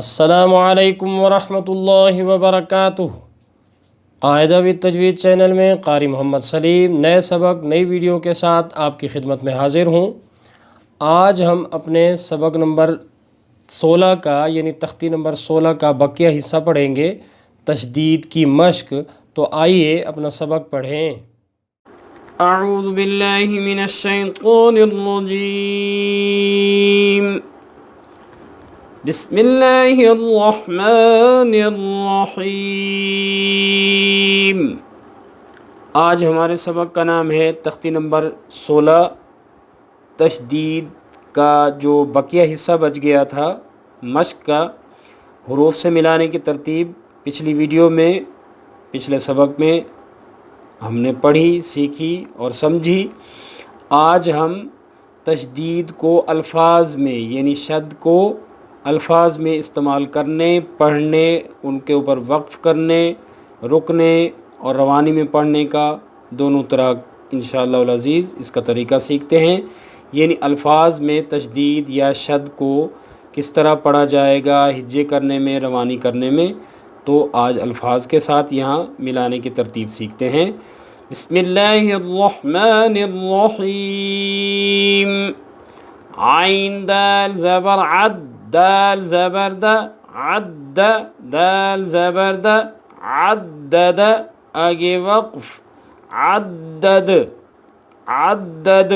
अस्सलामु अलैकुम वरहमतुल्लाहि वबरकातुह। क़ायदा व तजवीज़ चैनल में क़ारी मोहम्मद सलीम नए सबक नई वीडियो के साथ आपकी खिदमत में हाज़िर हूँ। आज हम अपने सबक नंबर 16 का यानी तख्ती नंबर 16 का बकिया हिस्सा पढ़ेंगे, तशदीद की मश्क। तो आइए अपना सबक पढ़ें। अऊज़ु बिल्लाहि मिनश शैतानिर रजीम। बिस्मिल्लाहिर रहमानिर रहीम। आज हमारे सबक का नाम है तख्ती नंबर 16, तशदीद का जो बकिया हिस्सा बच गया था मश्क का, हुरूफ से मिलाने की तरतीब। पिछली वीडियो में, पिछले सबक में हमने पढ़ी, सीखी और समझी। आज हम तशदीद को अल्फाज में यानी शद को अल्फाज में इस्तेमाल करने, पढ़ने, उनके ऊपर वक्फ़ करने, रुकने और रवानी में पढ़ने का दोनों तरह इंशाअल्लाह अज़ीज़ इसका तरीका सीखते हैं। यानी अल्फाज में तशदीद या शद को किस तरह पढ़ा जाएगा हिज्जे करने में, रवानी करने में। तो आज अल्फाज के साथ यहाँ मिलाने की तरतीब सीखते हैं। बिस्मिल्लाहिर्रहमानिर्रहीम। आइन दाल ज़बर अद, दाल ज़बर द, अद्द, दाल ज़बर द, अद्दद। आगे वक़्फ़, अद्दद, अद्दद।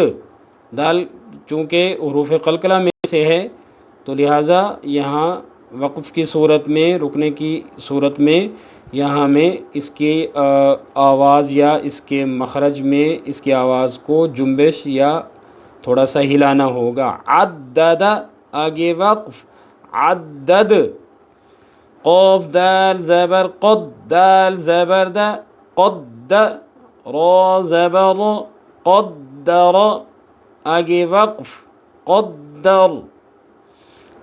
दाल चूँकि हुरूफ़ क़लक़ला में से है तो लिहाजा यहाँ वक़्फ़ की सूरत में, रुकने की सूरत में यहाँ हमें इसकी आवाज़ या इसके मखरज में इसकी आवाज़ को जुम्बिश या थोड़ा सा हिलाना होगा। अद्दद, आगे वक़्फ़, अद्दद। क़ाफ़ दाल ज़बर क़द, दाल ज़बर द, क़द्द, रा ज़बर क़द्दर, आगे वक़्फ़, क़द्दर।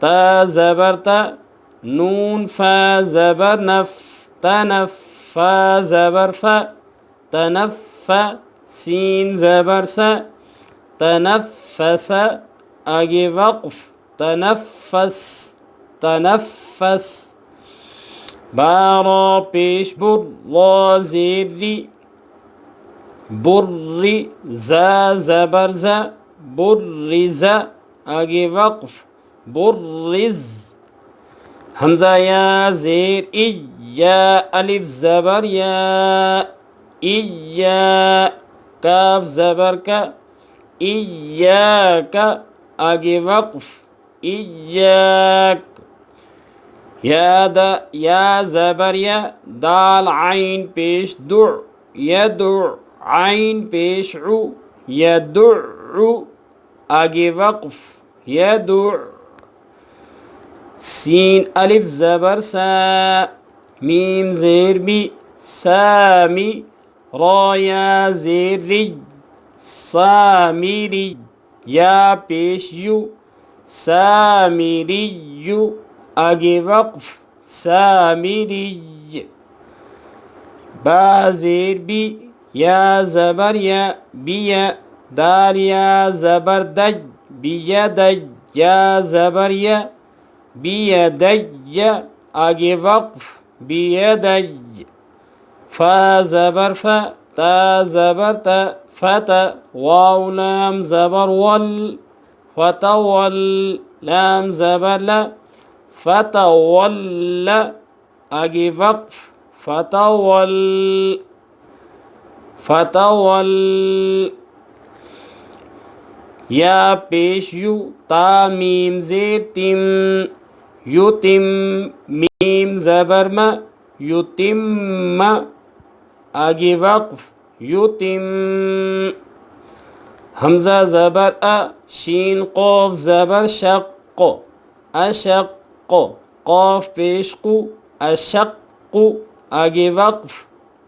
ता ज़बर ता, नून फ़ा ज़बर नफ़, तनफ़्फ़ा ज़बर फ़ा, तनफ़्फ़ा। सीन ज़बर सा, तनफ़्फ़स, आगे वक़्फ़, तनफ़्फ़स, तनफ़्फ़स। बारा पेश बुर, वा ज़ेर री, बुर्री। ज़ा ज़बर ज़ा, बुर्रिज़, आगे वक़्फ़, बुर्रिज़। हमज़ा या ज़ेर इ, या अलिफ ज़बर या, इया। काफ ज़बर का, इय्याका, आगे वक़्फ़, इय्याक। या ज़बर या, दाल आइन पेश दु, यदु, आइन पेश उ, यदुउ, आगे वक़्फ़, यदु। सीन अलिफ ज़बर सा, मीम ज़ेर बी, सामी। रा या ज़ेर रि, सामिरी। या पेश यू, सामिरियु, आगे वक़्फ़, सामिरी। बा ज़ेर बी, या ज़बर या, बिया। दाल या ज़बर दज, बियदज, या ज़बर या, बियदज, आगे वक़्फ़, बियदज। फ़ा ज़बर फ़ा, ता ज़बर ता, फ़ता। वाव लाम ज़बर वल, फ़तवल। लाम ज़बर ला, फ़तवल, आगे वक़्फ़, फ़तवल, फ़तवल। या पेश यू, ता मीम ज़ेर तिम, युतिम। मीम ज़बर म, युतिम, आगे वक़्फ़, युतिम। हमज़ा ज़बर अ, शीन क़ाफ़ ज़बर शक़, अशक़। क़ाफ़ पेश क़ु, अशक़्क़ु, आगे वक़्फ़,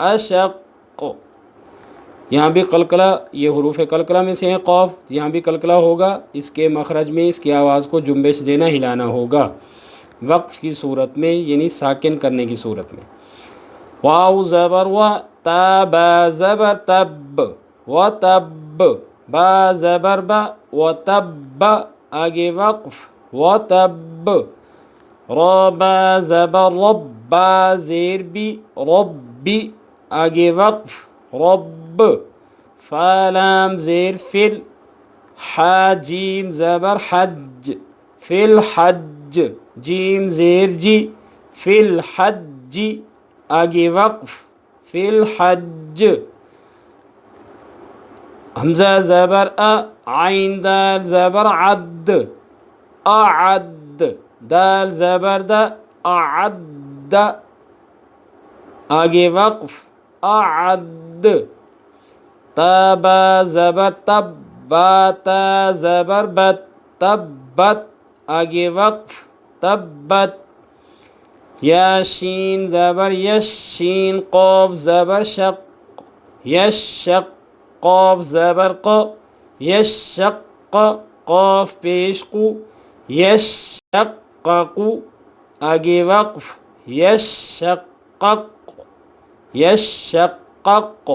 अशक़। यहाँ भी कलकला, ये हुरूफ़ कलकला में से है क़ाफ़, यहाँ भी कलकला होगा। इसके मखरज में इसकी आवाज़ को जुम्बिश देना, हिलाना होगा वक़्फ़ की सूरत में, यानी साकिन करने की सूरत में। वाव ज़बर व, ता बा ज़बर तब, व तब। बा ज़बर बा, व तब, आगे वक़्फ़, व तब। रबा ज़बर रब्बा ज़ेर बी रब्बी आगे वक्फ रब फालाम ज़ेर फिल हाजीम ज़बर हज फिल हज जीम ज़ेर जी फिल हज्जी आगे वक्फ फिल हज हमज़ा ज़बर आइन दाल ज़बर अद अद दाल ज़बर द अद आगे वक्फ अद तबा ज़बर तब बाता ज़बर बत तब्बत आगे वक्फ तब्बत याशीन ज़बर यशीन क़ाफ ज़बर शक यशक क़ाफ ज़बर क़ यशक क़ाफ पेश कु यशक़क़ु आगे वक्फ यशक़क़ यशक़क़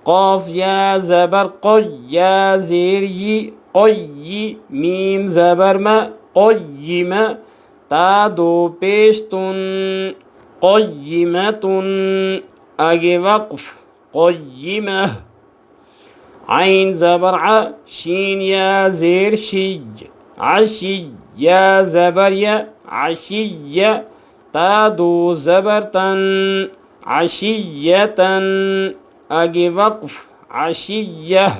क़ाफ या ज़बर क़ या ज़ेर यी क़य्यी मीम ज़बर म क़य्यिम ता दो पेश तुन क़य्यिमतुन आगे वक्फ क़य्यिमह आइन ज़बर आ शीन या ज़ेर शिज आशी या ज़बर या आशिया ता दो ज़बर तन आशियतन आगे वक्फ आशियह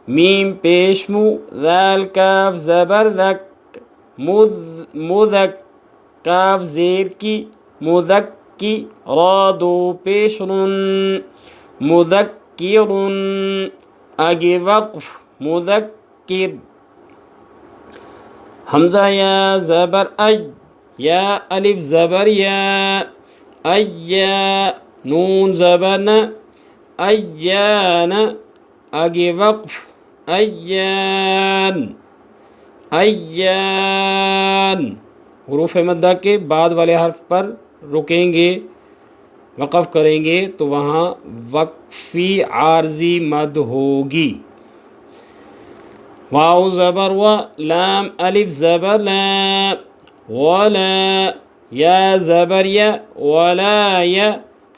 मीम पेश मु ज़ाल काफ ज़बर ज़क मुज़क काफ ज़ेर की मुज़क्की रा दो पेश रुन मुज़क्किरुन आगे वक्फ मुज़क्किर हमज़ा या ज़बर अय या अलिफ ज़बर या अय्या नून ज़बर न अय्यान आगे वक्फ अय्यान अय्यान हुरूफ मद्दा के बाद वाले हर्फ पर रुकेंगे वक़फ़ करेंगे तो वहाँ वक्फ़ी आर्जी मद होगी। वाव ज़बर व लाम अलिफ ज़बर ला वला या ज़बर या वला या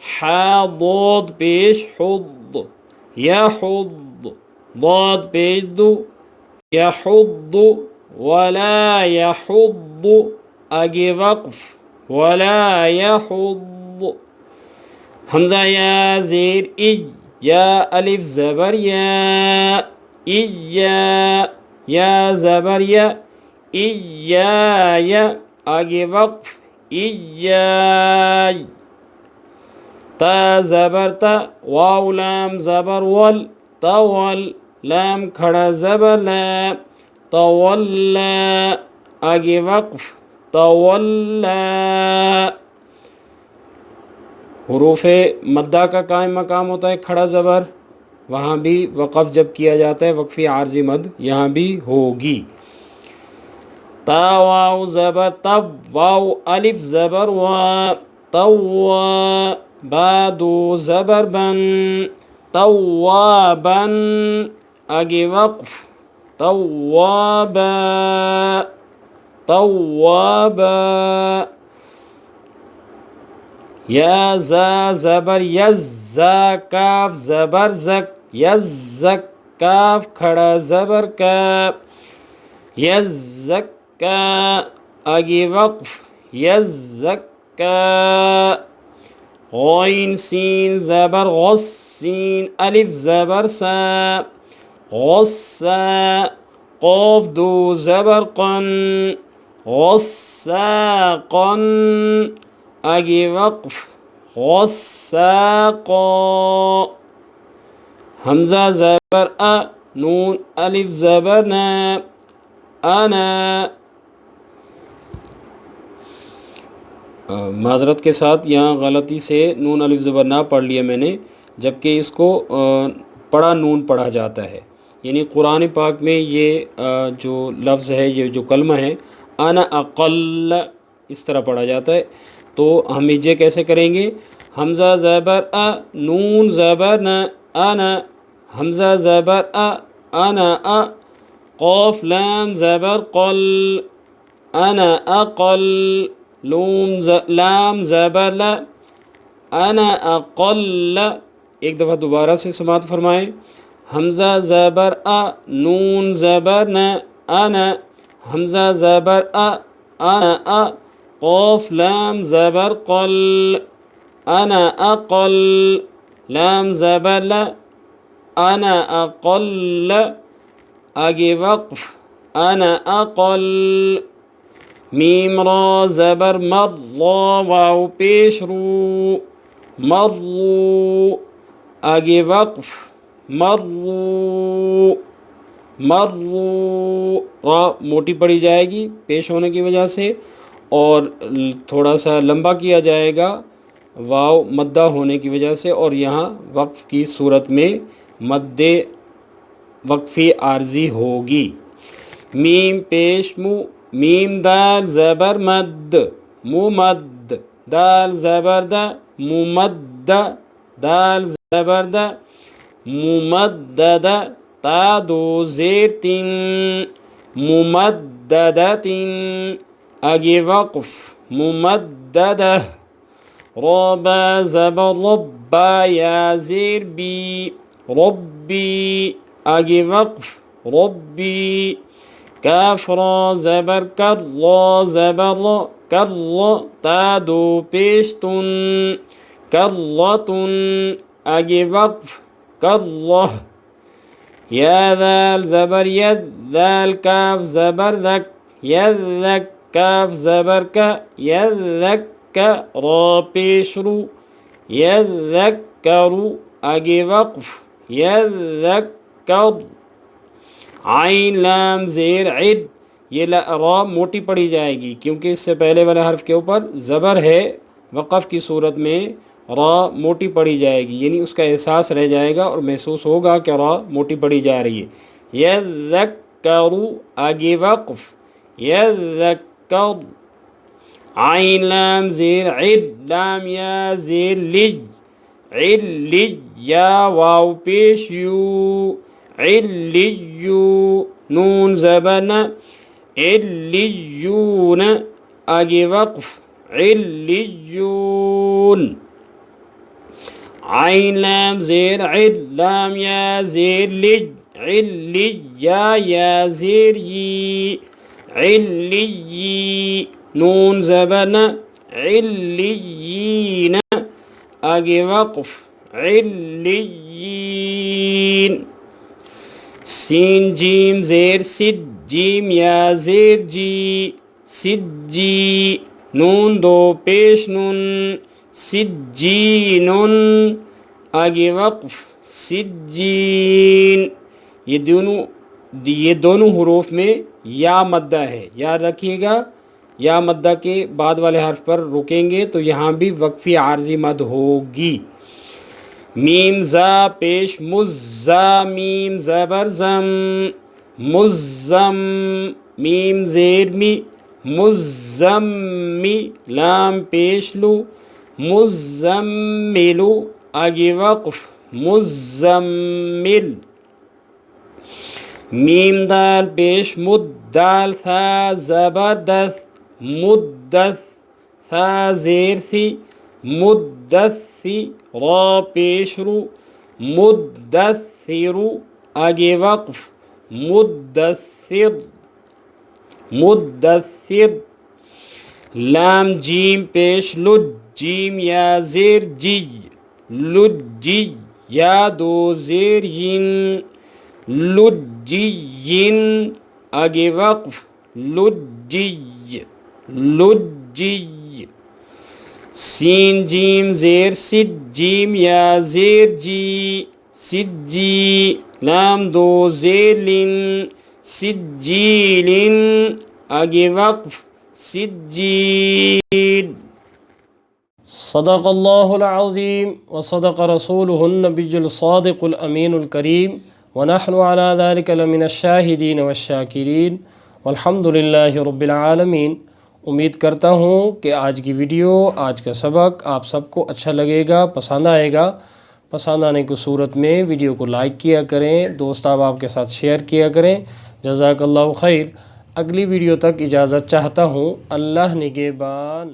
हा ضاد पेश हुद यहुद ضاد पेश दो यहुद वला यहुद आगे वक्फ वला यहुद हमज़ा या ज़ेर इज या अलिफ ज़बर या इया या ज़बर या इया आगे वक्फ इया ता ज़बर ता वाव लाम ज़बर वल तवल लाम खड़ा ज़बर ला तवल्ला आगे वक्फ तवल्ला हुरूफ़े मद्दा का कायम मकाम होता है खड़ा ज़बर वहाँ भी वक़फ़ जब किया जाता है वक्फ़ी आर्ज़ी मद यहाँ भी होगी। ता वाव ज़बर तब वाव अलिफ ज़बर वा तव्वा बा दो ज़बर बन तव्वाबन आगे वक्फ तव्वाबा तव्वाबा या ज़ा ज़बर यज़्ज़ा काफ ज़बर ज़क यज़्ज़क काफ खड़ा ज़बर का यज़्ज़क्का आगे वक्फ यज़्ज़क्का गौइन सीन ज़बर गौस्सीन अलिफ ज़बर सा गौस्सा क़ाफ दो ज़बर क़न गौस्साक़न आगे वक्फ गौस्साक़ हमज़ा ज़बर अ नून अलिफ ज़बर ना आना माज़रत के साथ यहाँ गलती से नून अलिफ ज़बर ना पढ़ लिया मैंने जबकि इसको पढ़ा नून पढ़ा जाता है। यानी कुरान पाक में ये जो लफ्ज़ है ये जो कलमा है अना अक़ल्ल इस तरह पढ़ा जाता है। तो हम ये कैसे करेंगे हमज़ा ज़बर अ नून ज़बर न आना हमज़ा ज़बर अ आना अ क़ाफ लाम ज़बर क़ल अना अक़ल, लाम ज़बर ला, अना अक़ल। एक दफ़ा दोबारा से समात फरमाएं। हमज़ा ज़बर अ, नून ज़बर न, अना, हमज़ा ज़बर अ, अना अ, क़ाफ़ लाम ज़बर क़ल, अना अक़ल, लाम ज़बर ला, अना अक़ल, आगे वक़्फ़, अना अक़ल। मीम रा ज़बर मर, वाव पेश रू, मर्रू, आगे वक़्फ़, मर्रू, मर्रू। रा मोटी पड़ी जाएगी पेश होने की वजह से, और थोड़ा सा लंबा किया जाएगा वाव मद्दा होने की वजह से, और यहाँ वक़्फ़ की सूरत में मद्दे वक्फ़ी आर्जी होगी। मीम पेश मु, मीम दाल ज़बर मद, मुमद, दाल ज़बर द, मुमद्द, दाल ज़बर द, मुमद्दद, ता दो ज़ेर तिन, मुमद्ददतिन, आगे वक़्फ़, मुमद्ददह। रबा ज़बर रब्बा, या ज़ेर बी, रब्बी, आगे वक़्फ़, रब्बी। काफ रा ज़बर कर, ला ज़बर ला, कर ला, ता दो पेश तुन, कर्रतुन, आगे वक़्फ़, कर्रह। या दाल ज़बर यद, दाल काफ ज़बर दक, यदक, काफ ज़बर का, यदक का, रा पेश रू, यदक्करु, आगे वक़्फ़, यदक्कर। आइन लाम ज़ेर इद, ये रा मोटी पड़ी जाएगी क्योंकि इससे पहले वाले हर्फ के ऊपर ज़बर है। वक़फ़ की सूरत में रा मोटी पड़ी जाएगी, यानी उसका एहसास रह जाएगा और महसूस होगा कि रा मोटी पड़ी जा रही है। यज़क्करु, आगे वक़्फ़, यज़क्कर। आइन लाम ज़ेर इद, लाम या ज़ेर लिज, इल्लिज, या वाव पेश यू, इल्लियू, नून ज़बर न, इल्लियून, आगे वक़्फ़, इल्लियून। आइन लाम ज़ेर इद, लाम या ज़ेर लिज, इल्लिज, या ज़ेर यी, इल्लियी, नून ज़बर न, इल्लियीन, आगे वक़्फ़, इल्लियीन। सीन जीम ज़ेर सिद, जीम या ज़ेर जी, सिज्जी, नून दो पेश नून, सिज्जीनुन, आगे वक़्फ़, सिज्जीन। ये दोनों हुरूफ में या मद्दा है, याद रखिएगा। या मद्दा के बाद वाले हर्फ पर रुकेंगे तो यहाँ भी वक्फ़ी आर्जी मद होगी। मीम ज़ा पेश मुज़्ज़ा, मीम ज़बर ज़म, मुज़्ज़म, मीम ज़ेर मी, मुज़्ज़म्मी, लाम पेश लू, मुज़्ज़म्मिलु, आगे वक़्फ़, मुज़्ज़म्मिल। मीम दाल पेश मुद, दाल था ज़बरदस्त, मुद्दस, था ज़ेर थी, मुद्दसी, रा पेश रू, मुद्दसिरु, आगे वक़्फ़, मुद्दसिर, मुद्दसिर। लाम जीम पेश लुज, जीम या ज़ेर जी, लुज्जी, या दो ज़ेर यिन, लुज्जियिन, आगे वक़्फ़, लुज्जी, लुज्जी। सीन जीम ज़ेर सिद, जीम या ज़ेर जी, सिज्जी, लाम दो ज़ेर लिन, सिज्जीलिन, आगे वक़्फ़, सिज्जील। सदक़ल्लाहुल अज़ीम व सदक़ रसूलुहुन नबियुल सादिक़ुल अमीनुल करीम व नहनु अला ज़ालिका लमिनश शाहिदीन वश्शाकिरीन वल्हम्दुलिल्लाहि रब्बिल आलमीन। उम्मीद करता हूँ कि आज की वीडियो, आज का सबक आप सबको अच्छा लगेगा, पसंद आएगा। पसंद आने की सूरत में वीडियो को लाइक किया करें, दोस्त अहबाब के साथ शेयर किया करें। जज़ाकल्लाहु खैर। अगली वीडियो तक इजाज़त चाहता हूँ। अल्लाह निगहबान।